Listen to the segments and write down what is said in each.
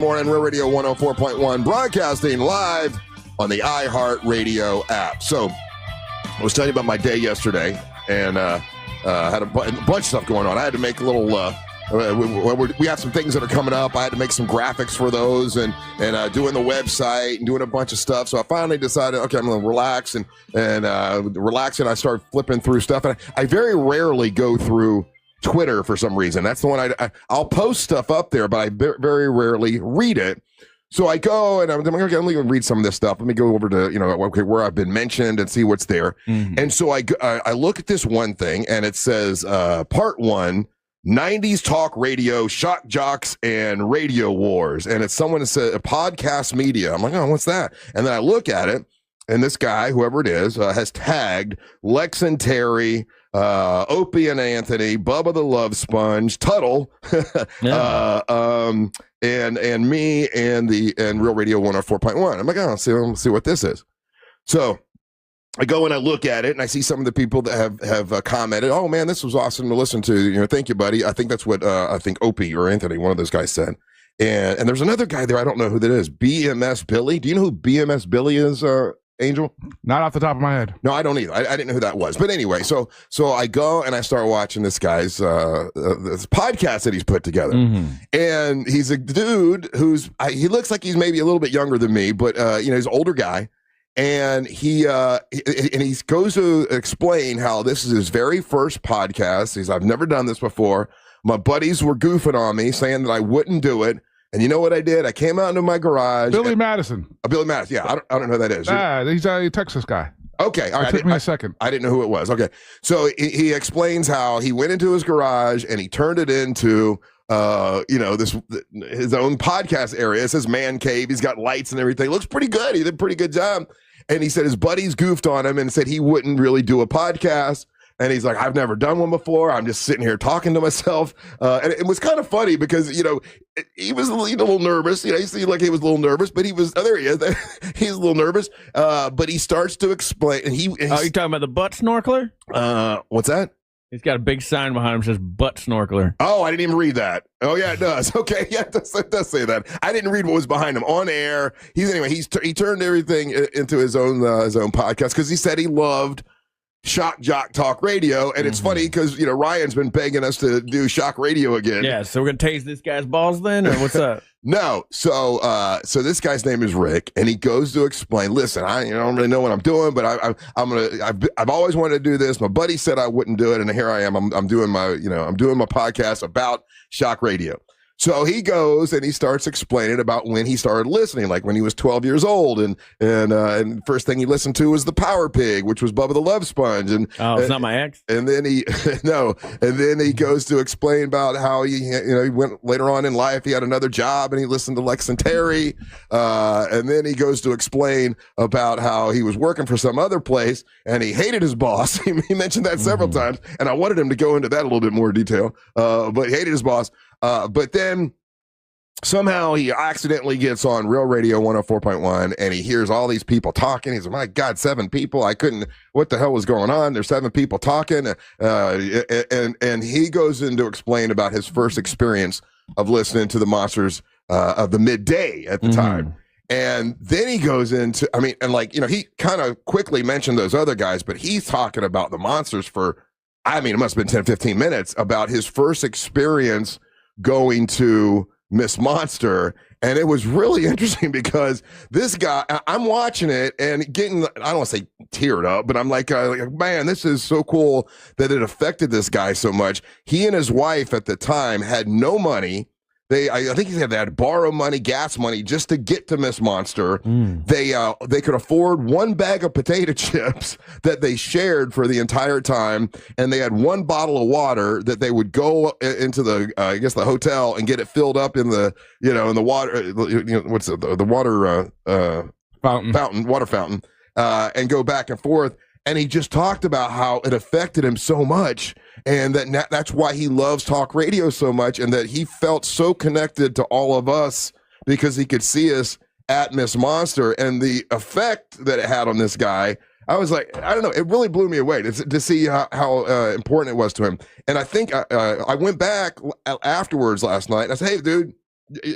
Morning, Real Radio 104.1, broadcasting live on the iHeartRadio app. So, I was telling you about my day yesterday, and had a bunch of stuff going on. I had to make a little, we have some things that are coming up. I had to make some graphics for those, and doing the website, and doing a bunch of stuff. So I finally decided, okay, I'm going to relax, and relaxing. I started flipping through stuff, and I very rarely go through Twitter for some reason. That's the one I'll post stuff up there, but I very rarely read it. So I go and I'm like, okay, let me read some of this stuff. Let me go over to, where I've been mentioned and see what's there. Mm-hmm. And so I look at this one thing, and it says, part 1, 90s talk radio, shock jocks and radio wars. And it's someone that said podcast media. I'm like, oh, what's that? And then I look at it, and this guy, whoever it is, has tagged Lex and Terry, Opie and Anthony, Bubba the Love Sponge, Tuttle, and me and Real Radio 104.1. I'm like, oh, let's see what this is. So I go and I look at it, and I see some of the people that have commented, oh man, this was awesome to listen to. Thank you, buddy. I think that's what I think Opie or Anthony, one of those guys, said. And there's another guy there. I don't know who that is. BMS Billy. Do you know who BMS Billy is? Angel? Not off the top of my head. No, I don't either. I didn't know who that was. But anyway, so I go and I start watching this guy's this podcast that he's put together. Mm-hmm. And he's a dude he looks like he's maybe a little bit younger than me, but he's an older guy. And he goes to explain how this is his very first podcast. He says, I've never done this before. My buddies were goofing on me, saying that I wouldn't do it. And you know what I did? I came out into my garage. Billy Madison. Billy Madison. Yeah, I don't know who that is. He's a Texas guy. Okay. All right. It took me a second. I didn't know who it was. Okay. So he explains how he went into his garage and he turned it into, his own podcast area. It's his man cave. He's got lights and everything. It looks pretty good. He did a pretty good job. And he said his buddies goofed on him and said he wouldn't really do a podcast. And he's like, I've never done one before. I'm just sitting here talking to myself. And it was kind of funny because, he was a little nervous. He seemed like he was a little nervous, but he was, there he is. He's a little nervous. But he starts to explain. And you talking about the butt snorkeler? What's that? He's got a big sign behind him that says butt snorkeler. Oh, I didn't even read that. Oh, yeah, it does. Okay, yeah, it does say that. I didn't read what was behind him on air. He turned everything into his own podcast because he said he loved Shock Jock Talk Radio, and it's funny because Ryan's been begging us to do Shock Radio again. Yeah, so we're gonna tase this guy's balls then, or what's up? No, so this guy's name is Rick, and he goes to explain. Listen, I don't really know what I'm doing, but I've always wanted to do this. My buddy said I wouldn't do it, and here I am. I'm doing my podcast about Shock Radio. So he goes and he starts explaining about when he started listening, like when he was 12 years old, and first thing he listened to was the Power Pig, which was Bubba the Love Sponge, and it's not my ex. And then he goes to explain about how he went later on in life. He had another job and he listened to Lex and Terry, and then he goes to explain about how he was working for some other place and he hated his boss. He mentioned that several times, and I wanted him to go into that a little bit more detail, but he hated his boss. But then somehow he accidentally gets on Real Radio 104.1 and he hears all these people talking. He's like, my God, 7 people. What the hell was going on? There's 7 people talking. And he goes in to explain about his first experience of listening to the Monsters of the Midday at the time. And then he goes into, he kind of quickly mentioned those other guys, but he's talking about the Monsters for, it must have been 10, 15 minutes about his first experience going to Miss Monster. And it was really interesting because this guy, I'm watching it and getting, I don't want to say teared up, but I'm like, man, this is so cool that it affected this guy so much. He and his wife at the time had no money. I think they had to borrow money, gas money, just to get to Miss Monster. They could afford 1 bag of potato chips that they shared for the entire time, and they had 1 bottle of water that they would go into the the hotel and get it filled up in the in the water. What's the water water fountain, and go back and forth. And he just talked about how it affected him so much, and that's why he loves talk radio so much, and that he felt so connected to all of us because he could see us at Miss Monster, and the effect that it had on this guy. I was like, I don't know, it really blew me away to see how important it was to him. And I think I went back afterwards last night, and I said, hey, dude,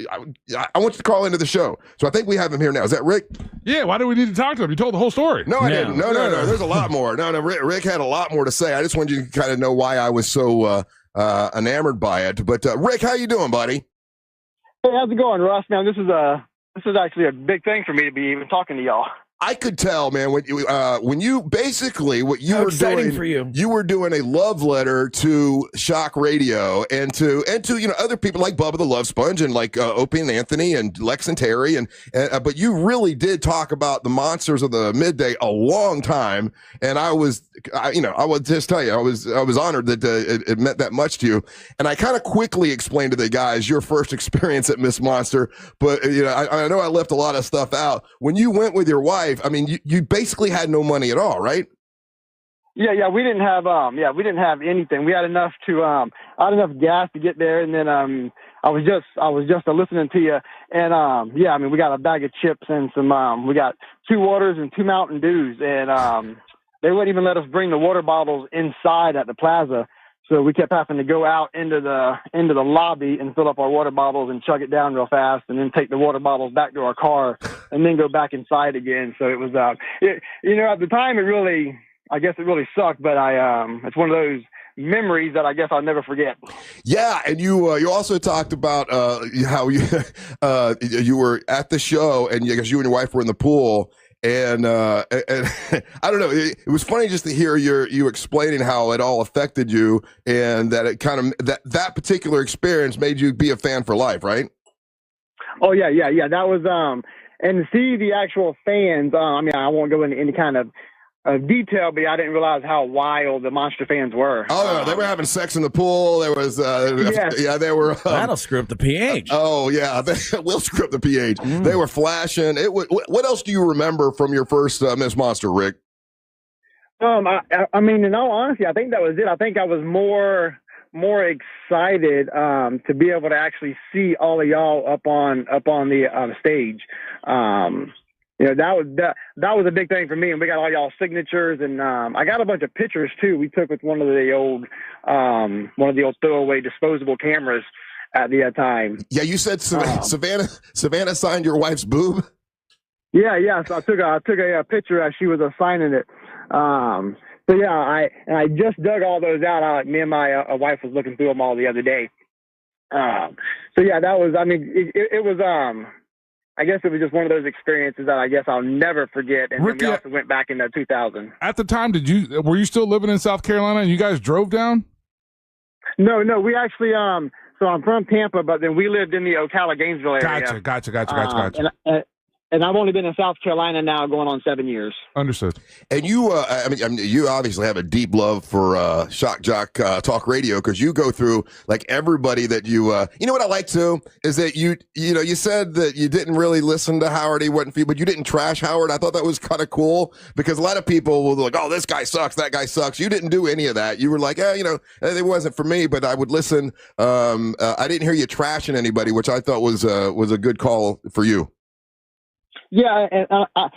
I want you to call into the show. So I think we have him here now. Is that Rick? Yeah, why do we need to talk to him? You told the whole story. No, I didn't. No. There's a lot more. No. Rick had a lot more to say. I just wanted you to kind of know why I was so enamored by it. But Rick, how you doing, buddy? Hey, how's it going, Russ? Now, this is actually a big thing for me to be even talking to y'all. I could tell, man, when you basically what you were doing for you. You were doing a love letter to shock radio and to other people like Bubba the Love Sponge and like Opie and Anthony and Lex and Terry but you really did talk about the monsters of the midday a long time, and I would just tell you I was honored that it meant that much to you, and I kind of quickly explained to the guys your first experience at Miss Monster, but I know I left a lot of stuff out. When you went with your wife, I mean, you basically had no money at all, right? Yeah, we didn't have anything. We had enough I had enough gas to get there, and then I was just listening to you, and I mean, we got a bag of chips and some we got 2 waters and 2 Mountain Dews, and they wouldn't even let us bring the water bottles inside at the plaza. So we kept having to go out into the lobby and fill up our water bottles and chug it down real fast, and then take the water bottles back to our car and then go back inside again. So it was, at the time I guess it really sucked, but it's one of those memories that I guess I'll never forget. Yeah, and you also talked about how you were at the show, and I guess you and your wife were in the pool. And I don't know. It was funny just to hear you explaining how it all affected you, and that it kind of that particular experience made you be a fan for life, right? Oh yeah. That was and to see the actual fans. I mean, I won't go into any kind of detail, but I didn't realize how wild the Monster fans were. Oh, no, they were having sex in the pool. There was, yes. They were. That'll screw up the pH. Oh, yeah, they will screw up the pH. They were flashing. What else do you remember from your first Miss Monster, Rick? I mean, in all honesty, I think that was it. I think I was more excited to be able to actually see all of y'all up on the stage. That was a big thing for me, and we got all y'all signatures, and I got a bunch of pictures too. We took with one of the old throwaway disposable cameras at the time. Yeah, you said Savannah signed your wife's boob. Yeah. So I took a picture as she was signing it. So yeah, I just dug all those out. Me and my wife was looking through them all the other day. So yeah, that was. I mean, it was. I guess it was just one of those experiences that I guess I'll never forget. And Ricky, then we also went back in 2000. At the time, were you still living in South Carolina and you guys drove down? No, we actually, so I'm from Tampa, but then we lived in the Ocala, Gainesville area. Gotcha. And I've only been in South Carolina now going on 7 years. Understood. And you, I mean, you obviously have a deep love for Shock Jock Talk Radio, because you go through like everybody that you know what I like too is that you said that you didn't really listen to Howard, but you didn't trash Howard. I thought that was kind of cool, because a lot of people will be like, oh, this guy sucks, that guy sucks. You didn't do any of that. You were like, it wasn't for me, but I would listen. I didn't hear you trashing anybody, which I thought was a good call for you. Yeah, and I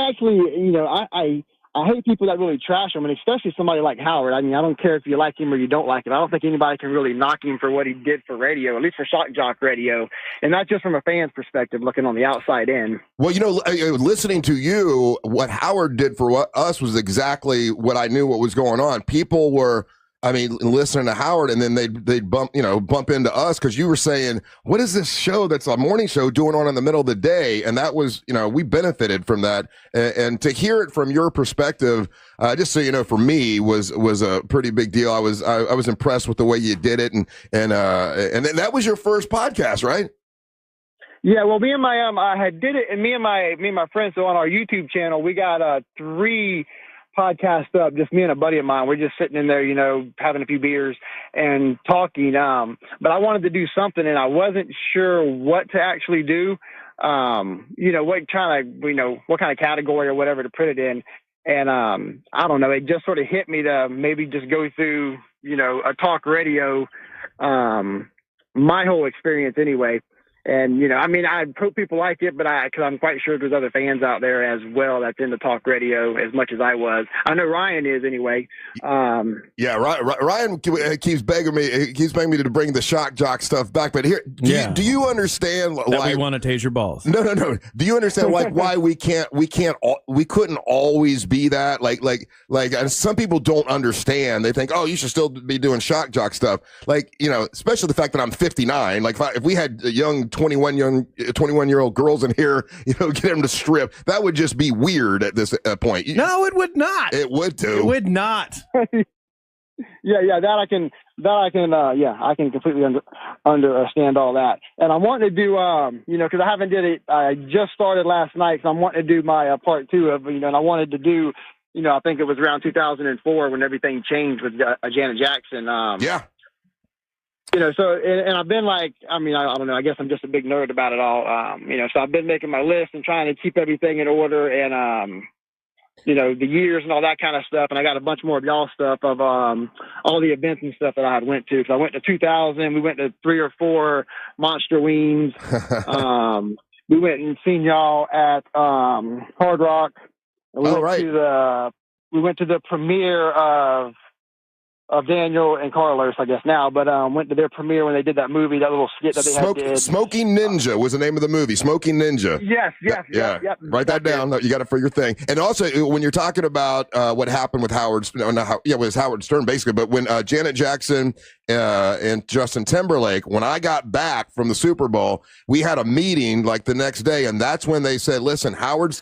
actually, I hate people that really trash him, and especially somebody like Howard. I mean, I don't care if you like him or you don't like him. I don't think anybody can really knock him for what he did for radio, at least for Shock Jock Radio, and not just from a fan's perspective, looking on the outside in. Well, listening to you, what Howard did for us was exactly what I knew what was going on. People were, listening to Howard, and then they'd bump into us, because you were saying, what is this show that's a morning show doing on in the middle of the day? And that was, we benefited from that. And to hear it from your perspective, just so you know, for me was a pretty big deal. I was impressed with the way you did it. And then that was your first podcast, right? Yeah, well, me and my I did it, and me and my friends. So on our YouTube channel, we got 3 podcast up, just me and a buddy of mine. We're just sitting in there, having a few beers and talking. But I wanted to do something, and I wasn't sure what to actually do. What kind of category or whatever to put it in. And I don't know. It just sort of hit me to maybe just go through, a talk radio, my whole experience anyway. And, you know, I mean, I hope people like it, but because I'm quite sure there's other fans out there as well that's into talk radio as much as I was. I know Ryan is anyway. Yeah, Ryan keeps begging me. He keeps begging me to bring the shock jock stuff back. But here, do you understand? That we want to tase your balls. No. Do you understand why we couldn't always be that? And some people don't understand. They think, oh, you should still be doing shock jock stuff. Like, you know, especially the fact that I'm 59. Like, if we had young 21-year-old girls in here, you know, get them to strip, that would just be weird at this point. No, it would not. It would too. It would not. Yeah, I can completely understand all that. And I'm wanting to do, you know, because I haven't did it. I just started last night, so I'm wanting to do my part 2 of, you know, and I wanted to do, you know, I think it was around 2004 when everything changed with Janet Jackson. Yeah. You know, so, and I've been like, I mean, I don't know, I guess I'm just a big nerd about it all. You know, so I've been making my list and trying to keep everything in order and, you know, the years and all that kind of stuff. And I got a bunch more of y'all stuff of all the events and stuff that I had went to. So I went to 2000. We went to 3 or 4 Monster Weens. We went and seen y'all at Hard Rock. We went to the premiere of Daniel and Carlos, I guess now, but went to their premiere when they did that movie, that little skit that they had. Smoking Ninja was the name of the movie. Smoking Ninja. Yes. Write that down. You got it for your thing. And also, when you're talking about what happened with Howard Stern, basically, but when Janet Jackson and Justin Timberlake, when I got back from the Super Bowl, we had a meeting like the next day, and that's when they said, listen, Howard's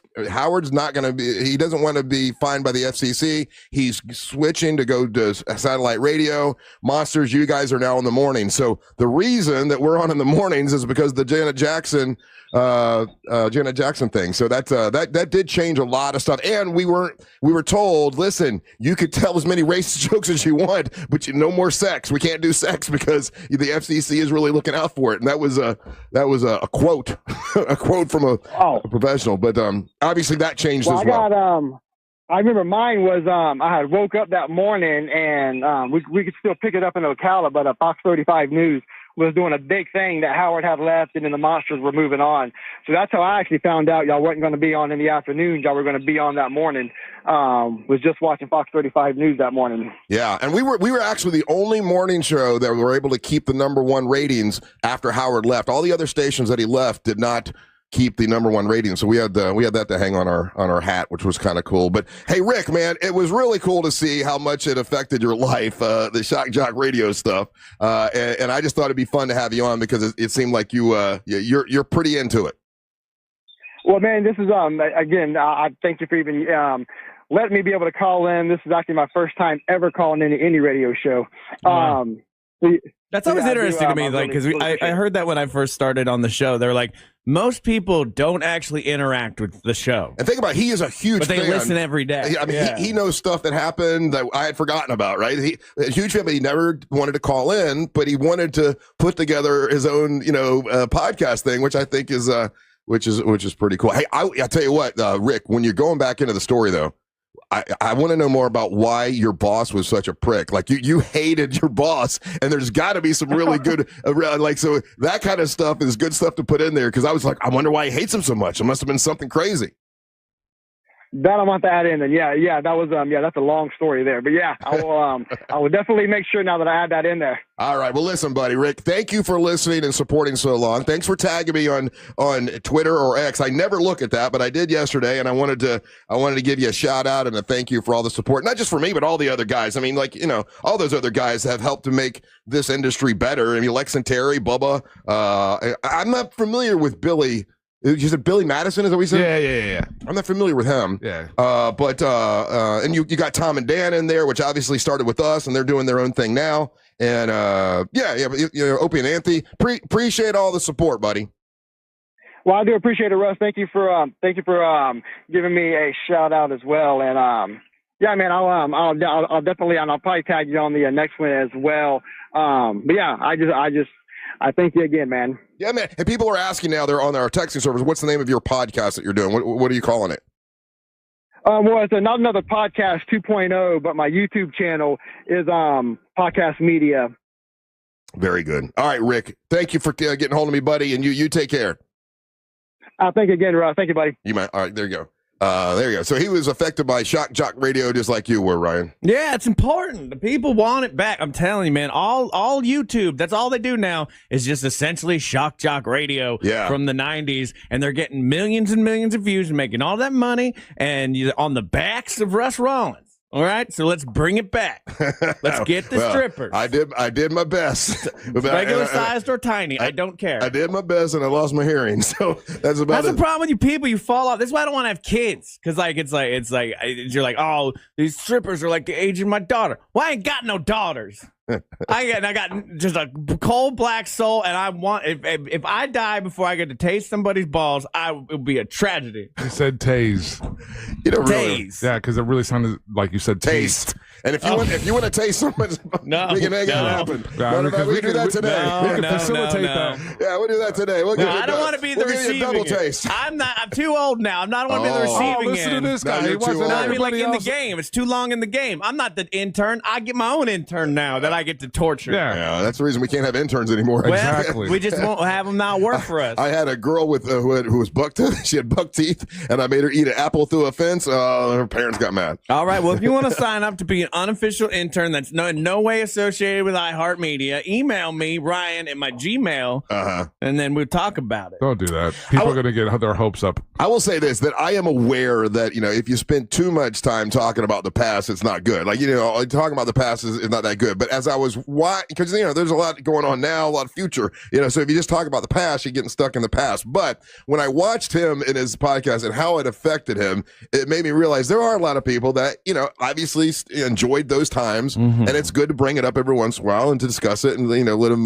not going to be, he doesn't want to be fined by the FCC. He's switching to go to satellite radio. Monsters, you guys are now in the morning. So the reason that we're on in the mornings is because the Janet Jackson thing. So that did change a lot of stuff. And we were told, listen, you could tell as many racist jokes as you want, but no more sex. We can't do sex because the FCC is really looking out for it. And that was a quote, a quote from a professional. But obviously that changed as well. I remember mine was I had woke up that morning and we could still pick it up in Ocala, but Fox 35 News was doing a big thing that Howard had left and then the Monsters were moving on. So that's how I actually found out y'all weren't going to be on in the afternoon. Y'all were going to be on that morning. Was just watching Fox 35 News that morning. Yeah, and we were actually the only morning show that were able to keep the #1 ratings after Howard left. All the other stations that he left did not keep the #1 rating. So we had that to hang on our hat, which was kind of cool. But hey, Rick, man, it was really cool to see how much it affected your life, the Shock Jock radio stuff. And I just thought it'd be fun to have you on because it seemed like you're pretty into it. Well, man, this is again, I thank you for even letting me be able to call in. This is actually my first time ever calling in any radio show. That's always interesting to me, like, because I heard that when I first started on the show. They're like, most people don't actually interact with the show. And think about it, he is a huge fan. But they listen every day. I mean, he knows stuff that happened that I had forgotten about, right? He a huge fan, but he never wanted to call in, but he wanted to put together his own, podcast thing, which I think is which is pretty cool. Hey, I tell you what, Rick, when you're going back into the story though, I want to know more about why your boss was such a prick. Like you hated your boss, and there's got to be some really good, so that kind of stuff is good stuff to put in there. Because I was like, I wonder why he hates him so much. It must have been something crazy. That I want to add in, and that was that's a long story there, but yeah, I will definitely make sure now that I add that in there. All right, well, listen, buddy, Rick, thank you for listening and supporting so long. Thanks for tagging me on Twitter or X. I never look at that, but I did yesterday, and I wanted to give you a shout out and a thank you for all the support, not just for me, but all the other guys. I mean, all those other guys have helped to make this industry better. I mean, Lex and Terry, Bubba. I'm not familiar with Billy. You said Billy Madison, is that what you said? Yeah. I'm not familiar with him. Yeah. And you got Tom and Dan in there, which obviously started with us, and they're doing their own thing now. And Opie and Anthony, appreciate all the support, buddy. Well, I do appreciate it, Russ. Thank you for giving me a shout out as well. And man, I'll definitely, and I'll probably tag you on the next one as well. But yeah, I thank you again, man. Yeah, man. And people are asking now, they're on our texting service, what's the name of your podcast that you're doing? What are you calling it? Well, it's not another podcast 2.0, but my YouTube channel is Podcast Media. Very good. All right, Rick. Thank you for getting hold of me, buddy. And you take care. Thank you again, Russ. Thank you, buddy. You might. All right, there you go. There you go. So he was affected by shock jock radio just like you were, Ryan. Yeah, it's important. The people want it back. I'm telling you, man, all YouTube, that's all they do now is just essentially shock jock radio from the 90s. And they're getting millions and millions of views and making all that money and on the backs of Russ Rollins. All right, so let's bring it back. Let's get the strippers. I did my best. Regular sized or tiny, I don't care. I did my best, and I lost my hearing. So that's the problem with you people. You fall off. That's why I don't want to have kids, because you're like, oh, these strippers are like the age of my daughter. Well, I ain't got no daughters. I got just a cold black soul, and I want if I die before I get to taste somebody's balls, it would be a tragedy. He said tase. You know, tase. Yeah, because it really sounded like you said taste. And if you want to taste someone's, we can make it happen. We do that today. We can facilitate that. Yeah, we'll do that today. I don't want to be the receiving double taste. I'm too old now. I don't want to be the receiving listen to this guy. No, He wasn't. I mean, like in the game, it's too long in the game. I'm not the intern. I get my own intern now that I get to torture. Yeah, that's the reason we can't have interns anymore. Well, exactly. We just won't have them not work for us. I had a girl with who was buck teeth. She had buck teeth, and I made her eat an apple through a fence. Her parents got mad. All right. Well, if you want to sign up to be an unofficial intern that's in no way associated with iHeartMedia, email me, Ryan, at my Gmail, and then we'll talk about it. Don't do that. People are going to get their hopes up. I will say this, that I am aware that, if you spend too much time talking about the past, it's not good. Like, talking about the past is not that good. But as I was because, there's a lot going on now, a lot of future, so if you just talk about the past, you're getting stuck in the past. But when I watched him in his podcast and how it affected him, it made me realize there are a lot of people that, obviously enjoyed those times. And it's good to bring it up every once in a while and to discuss it and, let them